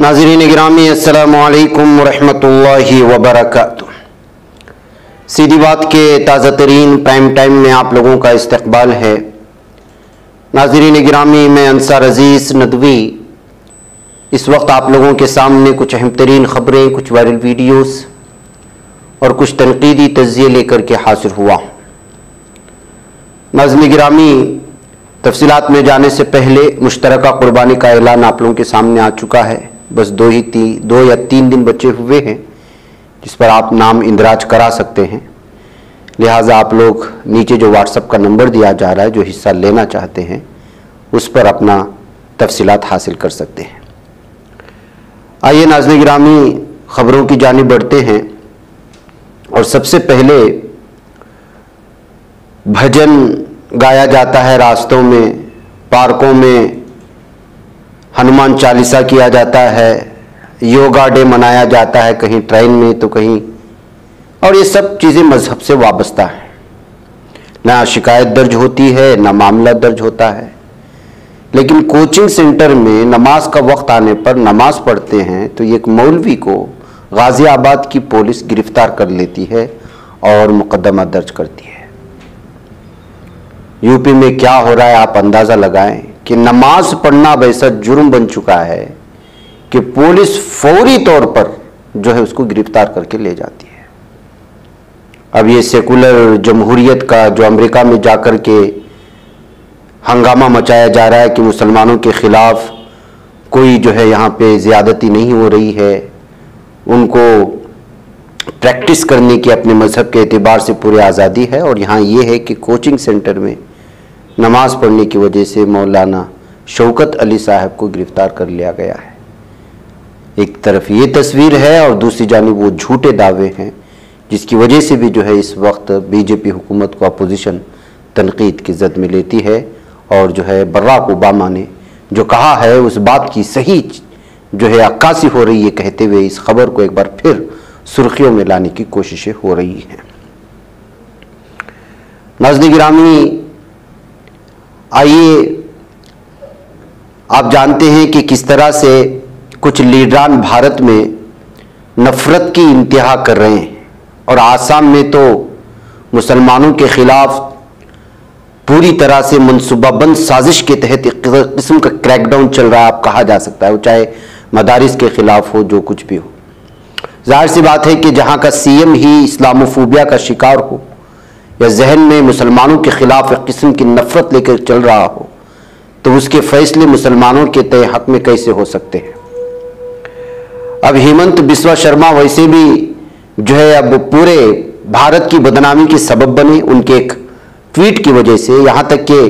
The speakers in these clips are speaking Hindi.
नाज़रीन गिरामी अस्सलामु अलैकुम वरहमतुल्लाहि वबरकातुह। सीधी बात के ताज़ा तरीन प्राइम टाइम में आप लोगों का इस्तकबाल है। नाज़रीन गिरामी, मैं अंसार अजीज़ नदवी इस वक्त आप लोगों के सामने कुछ अहम तरीन ख़बरें, कुछ वायरल वीडियोस और कुछ तनकीदी तज़्ज़िये लेकर के हाजिर हुआ हूँ। नाज़रीन गिरामी, तफसीलात में जाने से पहले मुश्तरका कुर्बानी का ऐलान आप लोगों के सामने आ चुका है। बस दो या तीन दिन बचे हुए हैं जिस पर आप नाम इंदराज करा सकते हैं। लिहाजा आप लोग नीचे जो व्हाट्सएप का नंबर दिया जा रहा है, जो हिस्सा लेना चाहते हैं उस पर अपना तफसीलात हासिल कर सकते हैं। आइए नाज़रीन गिरामी, ख़बरों की जानिब बढ़ते हैं और सबसे पहले भजन गाया जाता है रास्तों में, पार्कों में हनुमान चालीसा किया जाता है, योगा डे मनाया जाता है, कहीं ट्रेन में तो कहीं, और ये सब चीज़ें मज़हब से वाबस्ता है। ना शिकायत दर्ज होती है ना मामला दर्ज होता है, लेकिन कोचिंग सेंटर में नमाज का वक्त आने पर नमाज पढ़ते हैं तो एक मौलवी को गाज़ियाबाद की पुलिस गिरफ्तार कर लेती है और मुकदमा दर्ज करती है। यूपी में क्या हो रहा है आप अंदाज़ा लगाएं कि नमाज पढ़ना वैसा जुर्म बन चुका है कि पुलिस फौरी तौर पर जो है उसको गिरफ्तार करके ले जाती है। अब ये सेकुलर जमहूरियत का जो अमेरिका में जाकर के हंगामा मचाया जा रहा है कि मुसलमानों के ख़िलाफ़ कोई जो है यहाँ पे ज़्यादती नहीं हो रही है, उनको प्रैक्टिस करने की अपने मज़हब के एतबार से पूरी आज़ादी है, और यहाँ ये है कि कोचिंग सेंटर में नमाज पढ़ने की वजह से मौलाना शौकत अली साहब को गिरफ्तार कर लिया गया है। एक तरफ ये तस्वीर है और दूसरी जानिब वो झूठे दावे हैं जिसकी वजह से भी जो है इस वक्त बीजेपी हुकूमत को अपोजिशन तनकीद की जद में लेती है, और जो है बराक ओबामा ने जो कहा है उस बात की सही जो है अक्कासी हो रही है, कहते हुए इस खबर को एक बार फिर सुर्खियों में लाने की कोशिशें हो रही हैं। नाज़रीन गिरामी, आइए आप जानते हैं कि किस तरह से कुछ लीडरान भारत में नफरत की इंतहा कर रहे हैं, और आसाम में तो मुसलमानों के खिलाफ पूरी तरह से मनसूबाबंद साजिश के तहत एक किस्म का क्रैकडाउन चल रहा है, आप कहा जा सकता है, वो चाहे मदारिस के खिलाफ हो, जो कुछ भी हो। जाहिर सी बात है कि जहाँ का सीएम ही इस्लामोफोबिया का शिकार हो या जहन में मुसलमानों के खिलाफ एक किस्म की नफरत लेकर चल रहा हो, तो उसके फैसले मुसलमानों के तय हक में कैसे हो सकते हैं। अब हेमंत बिस्वा शर्मा वैसे भी जो है अब पूरे भारत की बदनामी के सबब बने उनके एक ट्वीट की वजह से। यहाँ तक कि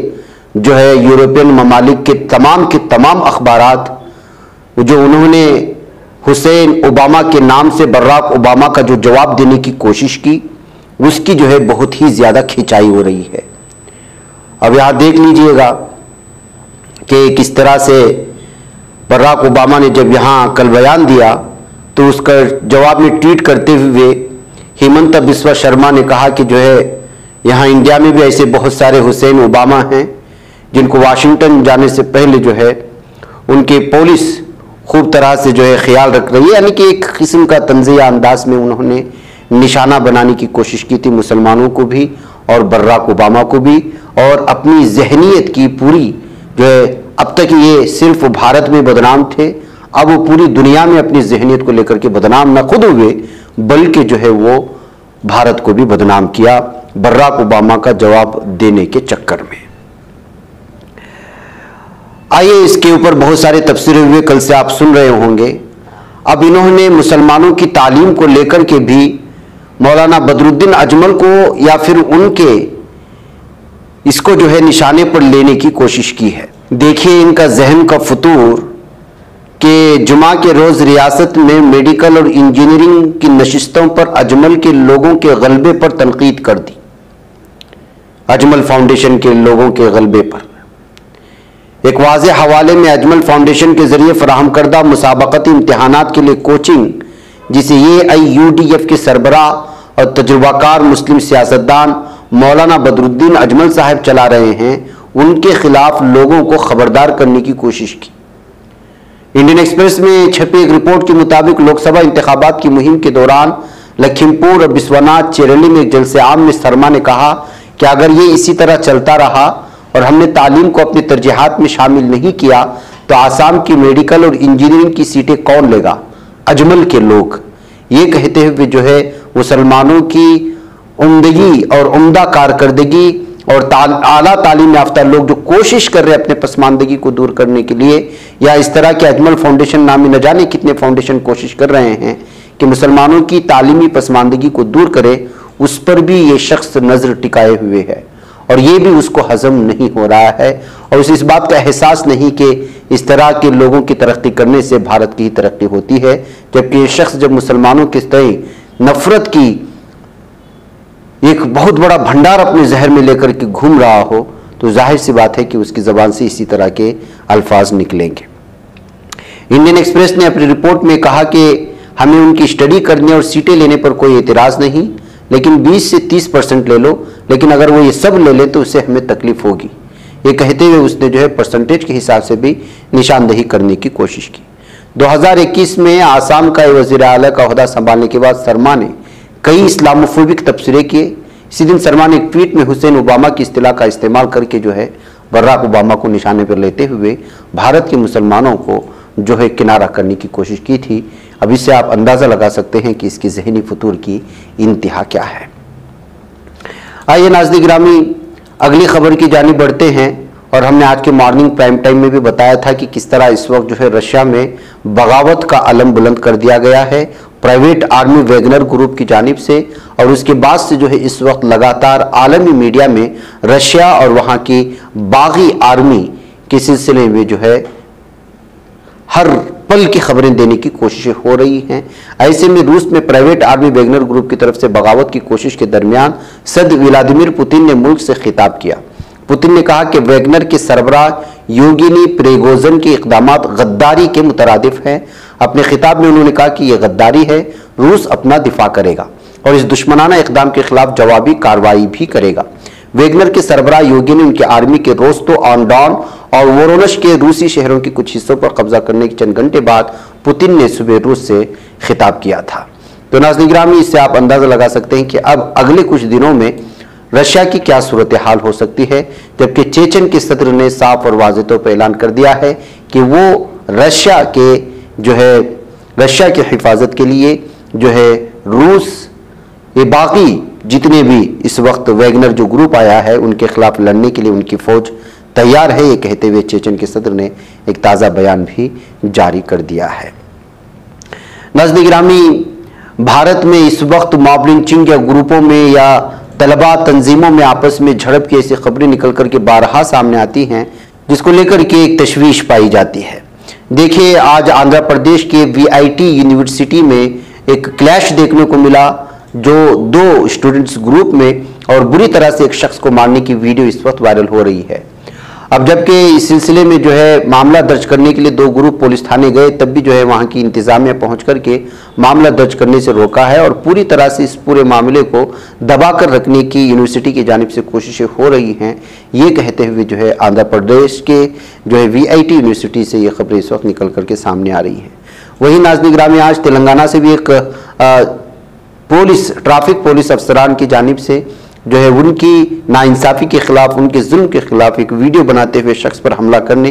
जो है यूरोपियन ममालिक के तमाम अखबारात जो उन्होंने हुसैन ओबामा के नाम से बराक ओबामा का जो जवाब देने की कोशिश की, उसकी जो है बहुत ही ज़्यादा खिंचाई हो रही है। अब यहाँ देख लीजिएगा कि किस तरह से बराक ओबामा ने जब यहाँ कल बयान दिया तो उसका जवाब में ट्वीट करते हुए हेमंत बिस्वा शर्मा ने कहा कि जो है यहाँ इंडिया में भी ऐसे बहुत सारे हुसैन ओबामा हैं जिनको वाशिंगटन जाने से पहले जो है उनके पुलिस खूब तरह से जो है ख्याल रख रही है, यानी कि एक किस्म का तंज़िया अंदाज में उन्होंने निशाना बनाने की कोशिश की थी मुसलमानों को भी और बराक ओबामा को भी, और अपनी जहनीत की पूरी जो है, अब तक ये सिर्फ भारत में बदनाम थे, अब वो पूरी दुनिया में अपनी जहनीत को लेकर के बदनाम न खुद हुए बल्कि जो है वो भारत को भी बदनाम किया बराक ओबामा का जवाब देने के चक्कर में। आइए इसके ऊपर बहुत सारे तफसीरे हुए, कल से आप सुन रहे होंगे। अब इन्होंने मुसलमानों की तालीम को लेकर के भी मौलाना बदरुद्दीन अजमल को या फिर उनके इसको जो है निशाने पर लेने की कोशिश की है। देखिए इनका जहन का फतूर कि जुमा के रोज़ रियासत में मेडिकल और इंजीनियरिंग की नशिस्तों पर अजमल के लोगों के गलबे पर तनकीद कर दी, अजमल फाउंडेशन के लोगों के गलबे पर। एक वाज़ेह हवाले में अजमल फाउंडेशन के जरिए फराहम करदा मुसाबकती इम्तिहानात के लिए कोचिंग, जिसे AIUDF के सरबराह और तजुर्बाकार मुस्लिम सियासतदान मौलाना बदरुद्दीन अजमल साहब चला रहे हैं, उनके खिलाफ लोगों को खबरदार करने की कोशिश की। इंडियन एक्सप्रेस में छपी एक रिपोर्ट के मुताबिक लोकसभा इंतखाबात की मुहिम के दौरान लखीमपुर और बिस्वनाथ चेरली में एक जलसे आम में शर्मा ने कहा कि अगर ये इसी तरह चलता रहा और हमने तालीम को अपने तरजीहात में शामिल नहीं किया तो आसाम की मेडिकल और इंजीनियरिंग की सीटें कौन लेगा, अजमल के लोग। ये कहते हुए जो है मुसलमानों की उम्दगी और उम्दा कारकर्दगी और आला तालीम याफ्ता लोग जो कोशिश कर रहे हैं अपने पसमानदगी को दूर करने के लिए, या इस तरह के अजमल फाउंडेशन नामी न जाने कितने फाउंडेशन कोशिश कर रहे हैं कि मुसलमानों की तालीमी पसमानदगी को दूर करे, उस पर भी ये शख्स नजर टिकाए हुए है और ये भी उसको हजम नहीं हो रहा है और उसे इस बात का एहसास नहीं कि इस तरह के लोगों की तरक्की करने से भारत की ही तरक्की होती है। जबकि ये शख्स जब मुसलमानों के तय नफरत की एक बहुत बड़ा भंडार अपने जहर में लेकर के घूम रहा हो तो जाहिर सी बात है कि उसकी जबान से इसी तरह के अल्फाज निकलेंगे। इंडियन एक्सप्रेस ने अपनी रिपोर्ट में कहा कि हमें उनकी स्टडी करने और सीटें लेने पर कोई एतराज नहीं, लेकिन 20 से 30% ले लो, लेकिन अगर वो ये सब ले ले तो उससे हमें तकलीफ होगी। ये कहते हुए उसने जो है परसेंटेज के हिसाब से भी निशानदेही करने की कोशिश की। 2021 में आसाम का वज़ीर आला का ओहदा संभालने के बाद शर्मा ने कई इस्लामोफोबिक तबसरे किए। इसी दिन शर्मा ने एक ट्वीट में हुसैन ओबामा की इस्तिलाह का इस्तेमाल करके जो है बराक ओबामा को निशाने पर लेते हुए भारत के मुसलमानों को जो है किनारा करने की कोशिश की थी। अब इससे आप अंदाज़ा लगा सकते हैं कि इसकी जहनी फतूर की इंतहा क्या है। आइए नाज़रीन गिरामी अगली खबर की जानिब बढ़ते हैं और हमने आज के मॉर्निंग प्राइम टाइम में भी बताया था कि किस तरह इस वक्त जो है रशिया में बगावत का अलम बुलंद कर दिया गया है प्राइवेट आर्मी वैगनर ग्रुप की जानिब से, और उसके बाद से जो है इस वक्त लगातार आलमी मीडिया में रशिया और वहाँ की बागी आर्मी के सिलसिले में जो है हर पल की खबरें देने की कोशिशें हो रही हैं। ऐसे में रूस में प्राइवेट आर्मी वैगनर ग्रुप की तरफ से बगावत की कोशिश के दरमियान सदर व्लादिमीर पुतिन ने मुल्क से खिताब किया। पुतिन ने कहा कि वैगनर के सरबराह योगिनी प्रिगोजिन के इकदामात गद्दारी के मुतरादिफ हैं। अपने खिताब में उन्होंने कहा कि यह गद्दारी है, रूस अपना दिफा करेगा और इस दुश्मनाना इकदाम के खिलाफ जवाबी कार्रवाई भी करेगा। वैगनर के सरबराह योगी ने उनकी आर्मी के रोस्तो ऑन डॉन और वोरोनश के रूसी शहरों के कुछ हिस्सों पर कब्जा करने के चंद घंटे बाद पुतिन ने सुबह रूस से खिताब किया था। तो नाज़रीन गिरामी इससे आप अंदाजा लगा सकते हैं कि अब अगले कुछ दिनों में रशिया की क्या सूरत हाल हो सकती है, जबकि चेचन के सदर ने साफ और वाज़ेह तौर पर ऐलान कर दिया है कि वो रशिया की हिफाजत के लिए जो है रूस ये बाकी जितने भी इस वक्त वैगनर जो ग्रुप आया है उनके खिलाफ लड़ने के लिए उनकी फौज तैयार है, ये कहते हुए चेचन के सदर ने एक ताज़ा बयान भी जारी कर दिया है। नाज़रीन गिरामी भारत में इस वक्त मॉब लिंचिंग या ग्रुपों में या तलबा तंजीमों में आपस में झड़प की ऐसी खबरें निकल करके बारहा सामने आती हैं जिसको लेकर के एक तशवीश पाई जाती है। देखिए आज आंध्र प्रदेश के VIT यूनिवर्सिटी में एक क्लैश देखने को मिला जो दो स्टूडेंट्स ग्रुप में और बुरी तरह से एक शख्स को मारने की वीडियो इस वक्त वायरल हो रही है। अब जबकि इस सिलसिले में जो है मामला दर्ज करने के लिए दो ग्रुप पुलिस थाने गए, तब भी जो है वहां की इंतजामिया पहुंच करके मामला दर्ज करने से रोका है और पूरी तरह से इस पूरे मामले को दबाकर रखने की यूनिवर्सिटी की जानिब से कोशिशें हो रही हैं। ये कहते हुए जो है आंध्र प्रदेश के जो है VIT यूनिवर्सिटी से ये खबरें इस वक्त निकल करके सामने आ रही हैं। वहीं नाज़रीन गिरामी आज तेलंगाना से भी एक ट्रैफिक पुलिस अफसरान की जानिब से जो है उनकी नाइंसाफ़ी के खिलाफ, उनके जुल्म के खिलाफ एक वीडियो बनाते हुए शख्स पर हमला करने,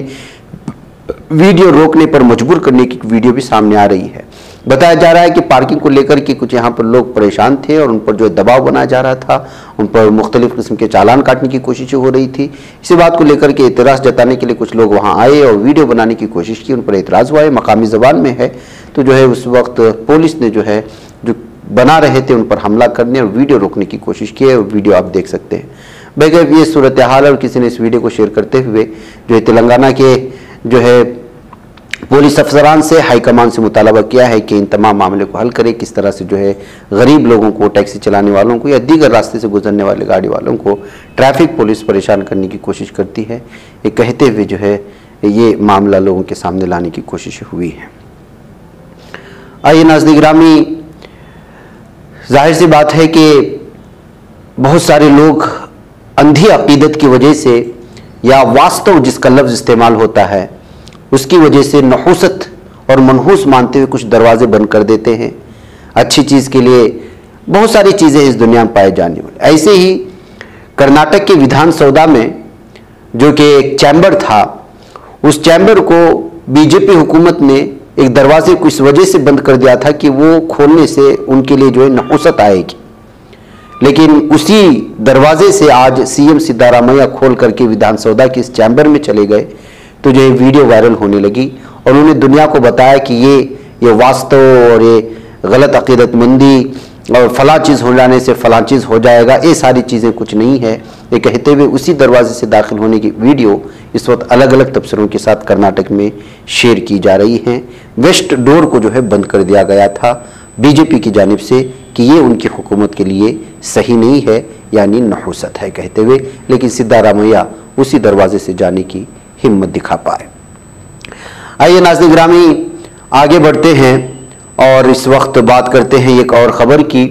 वीडियो रोकने पर मजबूर करने की वीडियो भी सामने आ रही है। बताया जा रहा है कि पार्किंग को लेकर के कुछ यहाँ पर लोग परेशान थे और उन पर जो दबाव बनाया जा रहा था, उन पर मुख्तलिफ किस्म के चालान काटने की कोशिशें हो रही थी। इसी बात को लेकर के एतराज़ जताने के लिए कुछ लोग वहाँ आए और वीडियो बनाने की कोशिश की, उन पर एतराज़ हुआ है, मकामी ज़बान में है। तो जो है उस वक्त पुलिस ने जो है जो बना रहे थे उन पर हमला करने और वीडियो रोकने की कोशिश की है और वीडियो आप देख सकते हैं। बगैर ये सूरत हाल है और किसी ने इस वीडियो को शेयर करते हुए जो है तेलंगाना के जो है पुलिस अफसरान से हाईकमान से मुतालबा किया है कि इन तमाम मामले को हल करें। किस तरह से जो है गरीब लोगों को, टैक्सी चलाने वालों को या दीगर रास्ते से गुजरने वाले गाड़ी वालों को ट्रैफिक पुलिस परेशान करने की कोशिश करती है, ये कहते हुए जो है ये मामला लोगों के सामने लाने की कोशिश हुई है। आइए नाज़रीन गिरामी, जाहिर सी बात है कि बहुत सारे लोग अंधी अकीदत की वजह से या वास्तव जिसका लफ्ज़ इस्तेमाल होता है उसकी वजह से नहुसत और मनहूस मानते हुए कुछ दरवाजे बंद कर देते हैं। अच्छी चीज़ के लिए बहुत सारी चीज़ें इस दुनिया में पाए जाने वाली। ऐसे ही कर्नाटक के विधानसभा में जो कि एक चैम्बर था, उस चैम्बर को बीजेपी हुकूमत ने एक दरवाजे को इस वजह से बंद कर दिया था कि वो खोलने से उनके लिए जो है नहुसत आएगी। लेकिन उसी दरवाजे से आज सीएम सिद्धारामैया खोल करके विधानसभा के इस चैम्बर में चले गए तो जो वीडियो वायरल होने लगी और उन्होंने दुनिया को बताया कि ये वास्तव और ये गलत अकीदतमंदी और फला चीज़ हो जाने से फला चीज़ हो जाएगा, ये सारी चीज़ें कुछ नहीं है। ये कहते हुए उसी दरवाजे से दाखिल होने की वीडियो इस वक्त अलग अलग तबसरों के साथ कर्नाटक में शेयर की जा रही हैं। वेस्ट डोर को जो है बंद कर दिया गया था बीजेपी की जानिब से कि ये उनकी हुकूमत के लिए सही नहीं है, यानी नहुसत है कहते हुए, लेकिन सिद्धारामैया उसी दरवाजे से जाने की हिम्मत दिखा पाए। आइए नाज़रीन गिरामी आगे बढ़ते हैं और इस वक्त बात करते हैं एक और ख़बर की,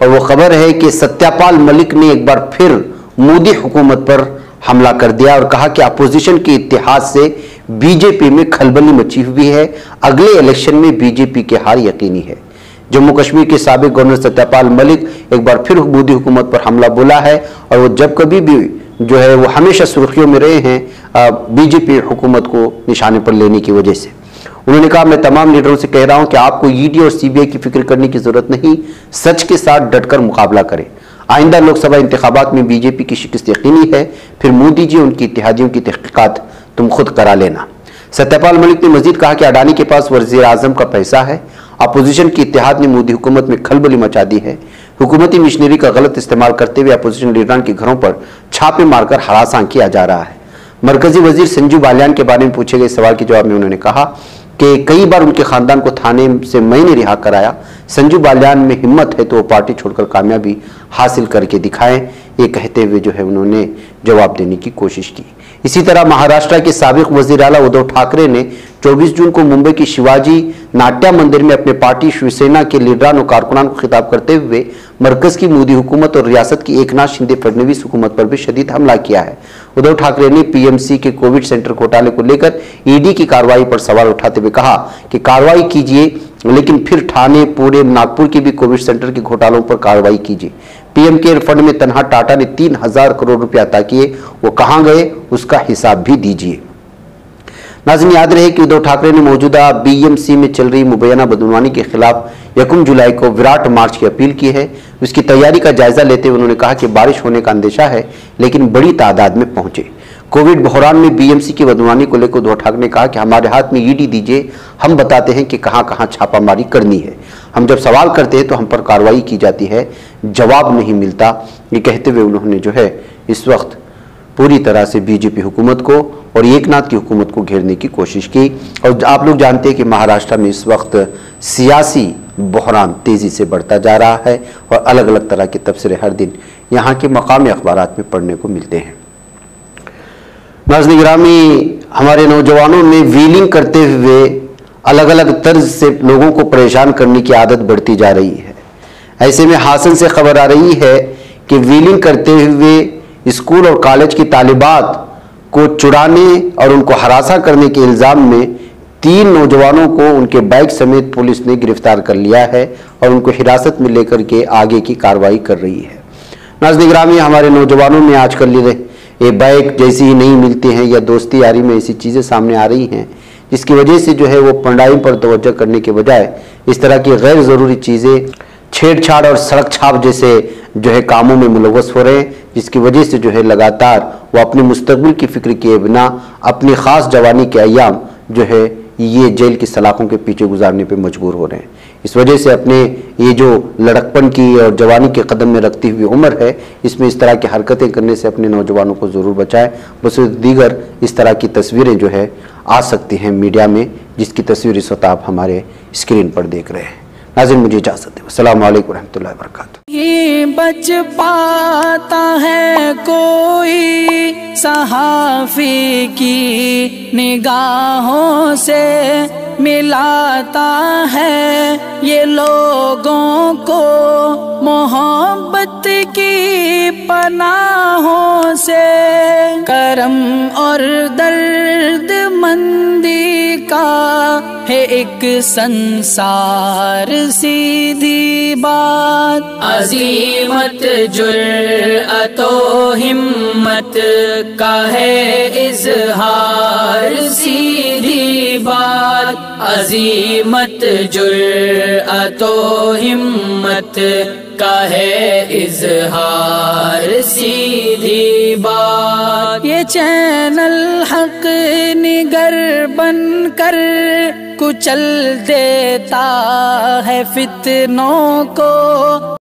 और वो ख़बर है कि सत्यपाल मलिक ने एक बार फिर मोदी हुकूमत पर हमला कर दिया और कहा कि अपोजिशन के इत्तेहाद से बीजेपी में खलबली मची हुई है, अगले इलेक्शन में बीजेपी की हार यकीनी है। जम्मू कश्मीर के साबिक गवर्नर सत्यपाल मलिक एक बार फिर मोदी हुकूमत पर हमला बोला है और वो जब कभी भी जो है वो हमेशा सुर्खियों में रहे हैं बीजेपी हुकूमत को निशाने पर लेने की वजह से। उन्होंने कहा, मैं तमाम लीडरों से कह रहा हूं कि आपको ईडी और सीबीआई की फिक्र करने की जरूरत नहीं, सच के साथ डटकर मुकाबला करें। आइंदा लोकसभा इंतखाबात में बीजेपी की शिकस्त यकीनी है, फिर मोदी जी उनकी इत्तेहादियों की तहकीकात तुम खुद करा लेना। सत्यपाल मलिक ने मजीद कहा कि अडानी के पास वज़ीर आज़म का पैसा है, अपोजिशन की इत्तेहाद ने मोदी हुकूमत में खलबली मचा दी है। हुकूमती मशीनरी का गलत इस्तेमाल करते हुए अपोजिशन लीडरान के घरों पर छापे मारकर हरासा किया जा रहा है। मरकजी वजीर संजू बालियान के बारे में पूछे गए सवाल के जवाब में उन्होंने कहा कि कई बार उनके खानदान को थाने से मैंने रिहा कराया। संजू बालियान में हिम्मत है तो वो पार्टी छोड़कर कामयाबी हासिल करके दिखाएं, ये कहते हुए जो है उन्होंने जवाब देने की कोशिश की। इसी तरह महाराष्ट्र के साबिक वजीर आला उद्धव ठाकरे ने 24 जून को मुंबई की शिवाजी नाट्य मंदिर में अपने पार्टी शिवसेना के लीडरान और कारकुनान को खिताब करते हुए मरकज की मोदी हुकूमत और रियासत की एकनाथ शिंदे फडणवीस हुकूमत पर भी शदीद हमला किया है। उद्धव ठाकरे ने पीएमसी के कोविड सेंटर घोटाले को लेकर ईडी की कार्रवाई पर सवाल उठाते हुए कहा कि कार्रवाई कीजिए, लेकिन फिर ठाणे, पुणे, नागपुर के भी कोविड सेंटर के घोटालों पर कार्रवाई कीजिए। पीएम केयर फंड में तनहा टाटा ने 3000 करोड़ रुपए अता किए, वो कहां गए उसका हिसाब भी दीजिए। नाज़रीन याद रहे कि उद्धव ठाकरे ने मौजूदा बीएमसी में चल रही मुबैना बदनवानी के खिलाफ 1 जुलाई को विराट मार्च की अपील की है। उसकी तैयारी का जायजा लेते हुए उन्होंने कहा कि बारिश होने का अंदेशा है, लेकिन बड़ी तादाद में पहुंचे। कोविड बहरान में बीएमसी की बदनवानी को लेकर उद्धव ठाकरे ने कहा कि हमारे हाथ में ईडी दीजिए, हम बताते हैं कि कहां कहां छापामारी करनी है। हम जब सवाल करते हैं तो हम पर कार्रवाई की जाती है, जवाब नहीं मिलता। ये कहते हुए उन्होंने जो है इस वक्त पूरी तरह से बीजेपी हुकूमत को और एकनाथ की हुकूमत को घेरने की कोशिश की। और आप लोग जानते हैं कि महाराष्ट्र में इस वक्त सियासी बहरान तेजी से बढ़ता जा रहा है और अलग अलग तरह के तबसरे हर दिन यहाँ के मकामी अखबारात में पढ़ने को मिलते हैं। नाज़रीन गिरामी, हमारे नौजवानों में व्हीलिंग करते हुए अलग अलग तर्ज से लोगों को परेशान करने की आदत बढ़ती जा रही है। ऐसे में हासन से खबर आ रही है कि व्हीलिंग करते हुए स्कूल और कॉलेज की तालिबात को चुराने और उनको हरासा करने के इल्ज़ाम में 3 नौजवानों को उनके बाइक समेत पुलिस ने गिरफ्तार कर लिया है और उनको हिरासत में लेकर के आगे की कार्रवाई कर रही है। नाज़रीन गिरामी, हमारे नौजवानों में आजकल ये बाइक जैसी ही नहीं मिलती हैं या दोस्ती यारी में ऐसी चीज़ें सामने आ रही हैं, जिसकी वजह से जो है वो पढ़ाई पर तवज्जो करने के बजाय इस तरह की गैर ज़रूरी चीज़ें, छेड़छाड़ और सड़क छाप जैसे जो है कामों में मुलव्वस हो रहे हैं, जिसकी वजह से जो है लगातार वो अपने मुस्तकबिल की फिक्र किए बिना अपनी ख़ास जवानी के अयाम जो है ये जेल की सलाखों के पीछे गुजारने पे मजबूर हो रहे हैं। इस वजह से अपने ये जो लड़कपन की और जवानी के कदम में रखती हुई उम्र है, इसमें इस तरह की हरकतें करने से अपने नौजवानों को ज़रूर बचाएं। बस दीगर इस तरह की तस्वीरें जो है आ सकती हैं मीडिया में, जिसकी तस्वीर इस वक्त आप हमारे स्क्रीन पर देख रहे हैं। नाज़रीन, मुझे इजाज़त दें। अस्सलाम वालेकुम रहमतुल्लाहि व बरकातुहू। ये बच पाता है कोई सहाफ़ी की निगाहों से, मिलाता है ये लोगों को मोहब्बत की पनाहों से। करम और दर्द मंदी का है एक संसार सीधी बात। अज़ीमत जुर्अतो हिम्मत का है इज़हार सीधी बात। अज़ीमत जुर्अतो हिम्मत का है इज़हार सीधी बात। ये चैनल हक निगर बनकर कुचल देता है फितनों को।